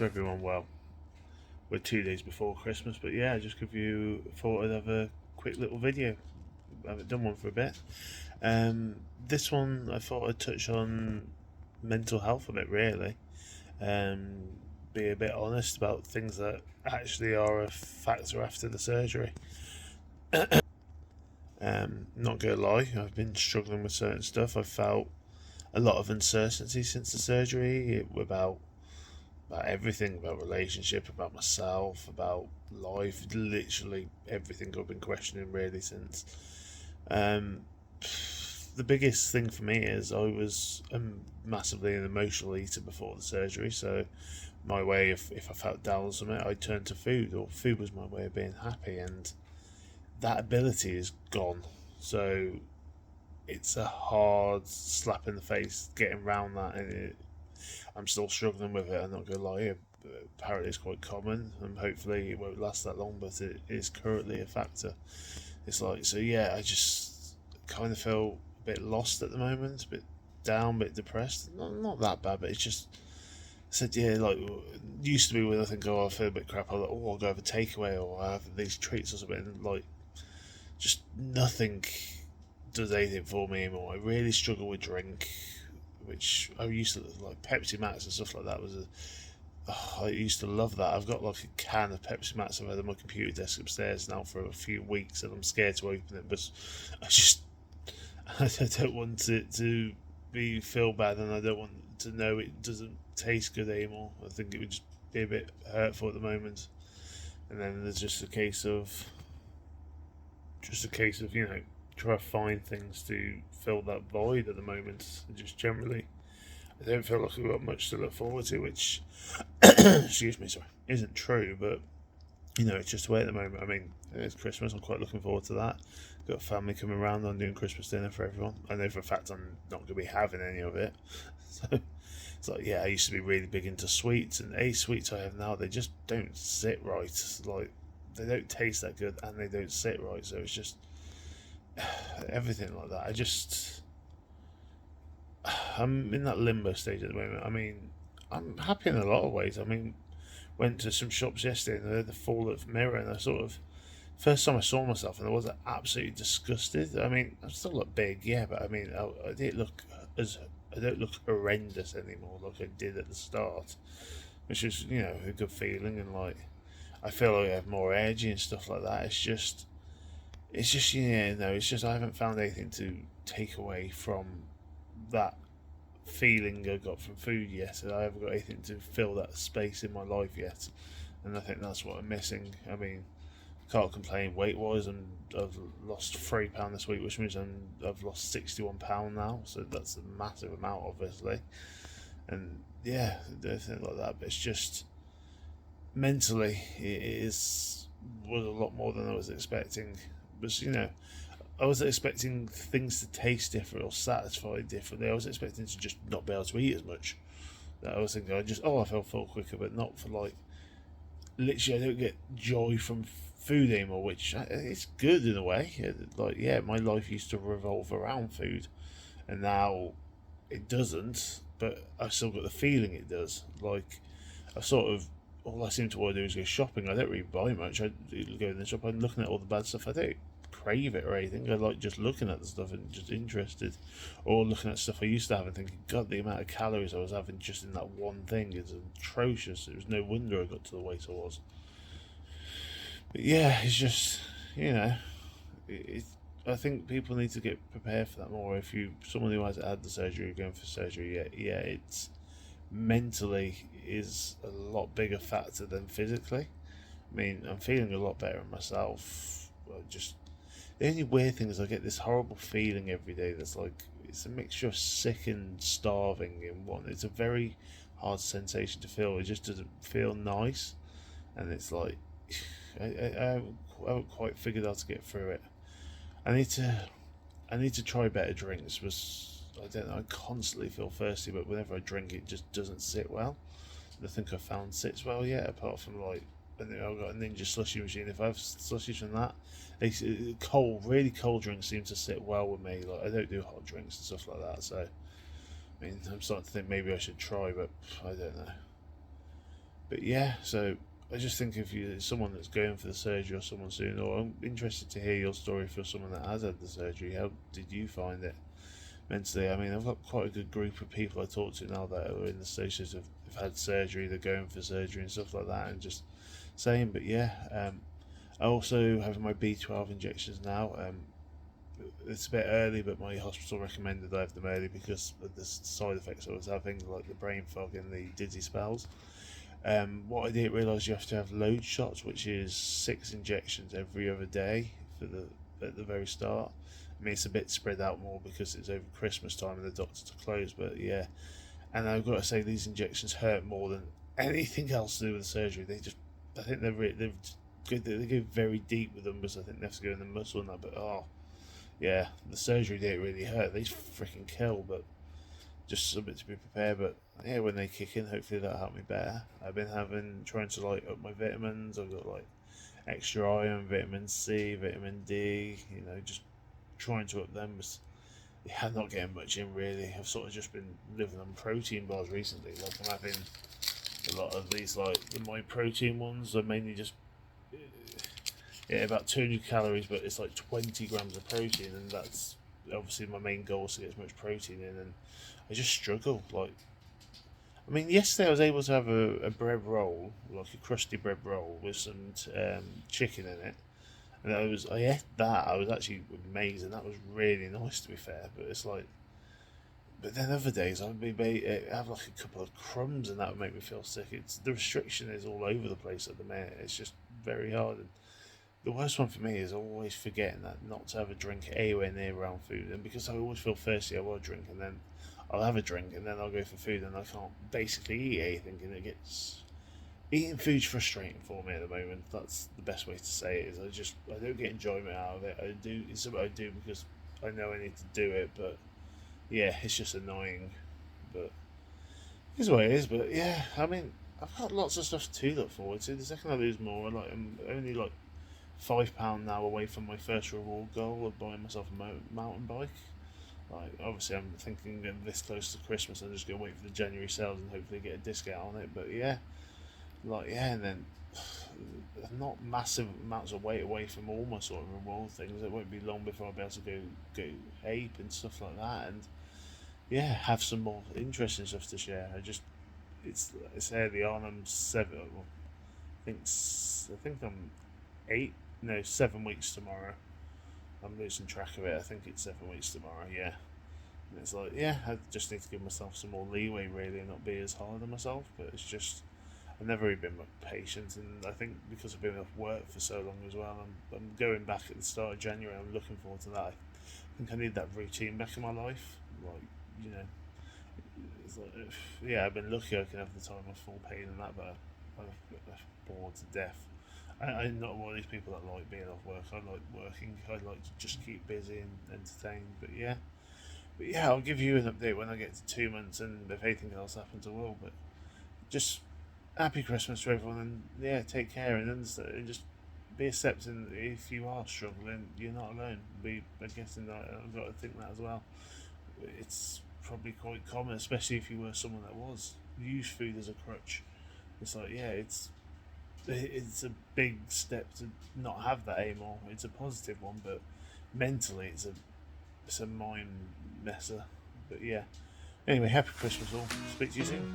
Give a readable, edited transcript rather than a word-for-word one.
everyone well. We're 2 days before Christmas, but yeah, I just thought I'd have a quick little video. I haven't done one for a bit. This one I thought I'd touch on mental health a bit, really. Um, be a bit honest about things that actually are a factor after the surgery. Not gonna lie, I've been struggling with certain stuff. I've felt a lot of uncertainty since the surgery about everything, about relationship, about myself, about life, literally everything I've been questioning really since. Um, the biggest thing for me is I was massively an emotional eater before the surgery, so my way of if I felt down on something, I'd turn to food, or food was my way of being happy, and that ability is gone. So it's a hard slap in the face getting around that, and I'm still struggling with it. I'm not gonna lie. Apparently, it's quite common, and hopefully, it won't last that long. But it is currently a factor. It's like so. Yeah, I just kind of feel a bit lost at the moment, a bit down, a bit depressed. Not that bad, but it's just. I said yeah, like used to be when I think I feel a bit crap. I'm like, oh, I'll go have a takeaway or I have these treats or something. And like, just nothing does anything for me anymore. I really struggle with drink, which I used to like Pepsi Max and stuff like that. I used to love that. I've got like a can of Pepsi Max I've had on my computer desk upstairs now for a few weeks, and I'm scared to open it. But I just I don't want it to be feel bad, and I don't want to know it doesn't taste good anymore. I think it would just be a bit hurtful at the moment. And then there's just a case of try to find things to fill that void at the moment. Just generally, I don't feel like I've got much to look forward to, which excuse me, sorry, isn't true, but it's just the way at the moment. I mean, it's Christmas. I'm quite looking forward to that. Got family coming around. I'm doing Christmas dinner for everyone. I know for a fact I'm not going to be having any of it. So it's like, yeah, I used to be really big into sweets, and sweets I have now, they just don't sit right. Like, they don't taste that good, and they don't sit right. So it's just everything like that. I'm in that limbo stage at the moment. I mean, I'm happy in a lot of ways. I mean, went to some shops yesterday and I had the fall of mirror, and I sort of first time I saw myself and I was absolutely disgusted. I mean, I still look big, yeah, but I mean, I didn't look as I don't look horrendous anymore like I did at the start, which is a good feeling, and like I feel like I have more energy and stuff like that. It's just no, it's just I haven't found anything to take away from that feeling I got from food yet, and I haven't got anything to fill that space in my life yet, and I think that's what I'm missing. I mean, can't complain weight wise, and I've lost £3 this week, which means I've lost £61 now, so that's a massive amount, obviously, and yeah, everything like that. But it's just mentally, was a lot more than I was expecting. But I was expecting things to taste different or satisfy differently. I was expecting to just not be able to eat as much. I was thinking I felt full quicker, but not for like literally. I don't get joy from food anymore, which it's good in a way. Like yeah, my life used to revolve around food, and now it doesn't. But I still got the feeling it does. Like I sort of all I seem to want to do is go shopping. I don't really buy much. I go in the shop. I'm looking at all the bad stuff. I don't crave it or anything. I like just looking at the stuff and just interested, or looking at stuff I used to have and thinking, God, the amount of calories I was having just in that one thing is atrocious. It was no wonder I got to the weight I was. But yeah, it's just it, I think people need to get prepared for that more. If you someone who hasn't had the surgery going for surgery yet, yeah, it's mentally is a lot bigger factor than physically. I mean, I'm feeling a lot better in myself. Just the only weird thing is I get this horrible feeling every day that's like it's a mixture of sick and starving in one. It's a very hard sensation to feel. It just doesn't feel nice, and it's like I haven't quite figured out how to get through it. I need to I need to try better drinks. Was I don't know. I constantly feel thirsty, but whenever I drink, it just doesn't sit well. I think I found sits well yet, apart from like I think I've got a Ninja slushy machine. If I have slushies from that, really cold drinks seem to sit well with me. Like I don't do hot drinks and stuff like that. So I mean, I'm starting to think maybe I should try, but I don't know. But yeah, so I just think if you're someone that's going for the surgery or someone soon, or I'm interested to hear your story for someone that has had the surgery. How did you find it mentally? I mean, I've got quite a good group of people I talk to now that are in the stages of have had surgery, they're going for surgery and stuff like that, and just saying. But yeah, I also have my B12 injections now. It's a bit early, but my hospital recommended I have them early because of the side effects I was having, like the brain fog and the dizzy spells. What I didn't realise, you have to have load shots, which is 6 injections every other day for the at the very start. I mean, it's a bit spread out more because it's over Christmas time and the doctors are closed. But yeah, and I've got to say these injections hurt more than anything else to do with the surgery. I think they go very deep with them because I think they have to go in the muscle and that. But oh yeah, the surgery didn't really hurt. They freaking kill, but just something to be prepared. But yeah, when they kick in, hopefully that'll help me better. I've been trying to like up my vitamins. I've got like extra iron, vitamin C, vitamin D. Just trying to up them. Yeah, I'm not getting much in really. I've sort of just been living on protein bars recently. Like I'm having a lot of these, like my protein ones. Are mainly just about 200 calories, but it's like 20 grams of protein, and that's obviously my main goal is to get as much protein in. And I just struggle. Like, I mean, yesterday I was able to have a bread roll, like a crusty bread roll with some chicken in it, and I ate that. I was actually amazing. That was really nice, to be fair. But it's like, but then other days I'd have like a couple of crumbs, and that would make me feel sick. It's the restriction is all over the place at the minute. It's just very hard. And the worst one for me is always forgetting that not to have a drink anywhere near around food, and because I always feel thirsty, I will drink, and then I'll have a drink, and then I'll go for food, and I can't basically eat anything, and it gets eating food's frustrating for me at the moment. That's the best way to say it. Is I don't get enjoyment out of it. I do It's something I do because I know I need to do it, but yeah, it's just annoying. But it's what it is. But yeah, I mean, I've got lots of stuff to look forward to. The second I lose more, I'm only like £5 now away from my first reward goal of buying myself a mountain bike. Like, obviously, I'm thinking getting this close to Christmas, I'm just gonna wait for the January sales and hopefully get a discount on it. But yeah, and then not massive amounts of weight away from all my sort of reward things. It won't be long before I'll be able to go ape and stuff like that, and yeah, have some more interesting stuff to share. It's early on. I'm seven. Well, I think I'm 7 weeks tomorrow. I'm losing track of it. I think it's 7 weeks tomorrow. Yeah, and it's like, yeah, I just need to give myself some more leeway, really, and not be as hard on myself. But it's just, I've never really been much patient, and I think because I've been off work for so long as well, I'm going back at the start of January. I'm looking forward to that. I think I need that routine back in my life. Like, you know, it's like, yeah, I've been lucky I can have the time off full paid and that, but I'm bored to death. I'm not one of these people that like being off work. I like working. I like to just keep busy and entertained. But yeah, I'll give you an update when I get to 2 months, and if anything else happens, I will. But just happy Christmas to everyone, and yeah, take care and understand, and just be accepting that if you are struggling, you're not alone. I guess I've got to think that as well. It's probably quite common, especially if you were someone that was use food as a crutch. It's like, yeah, it's a big step to not have that anymore. It's a positive one, but mentally it's a mind messer. But yeah. Anyway, happy Christmas all. Speak to you soon.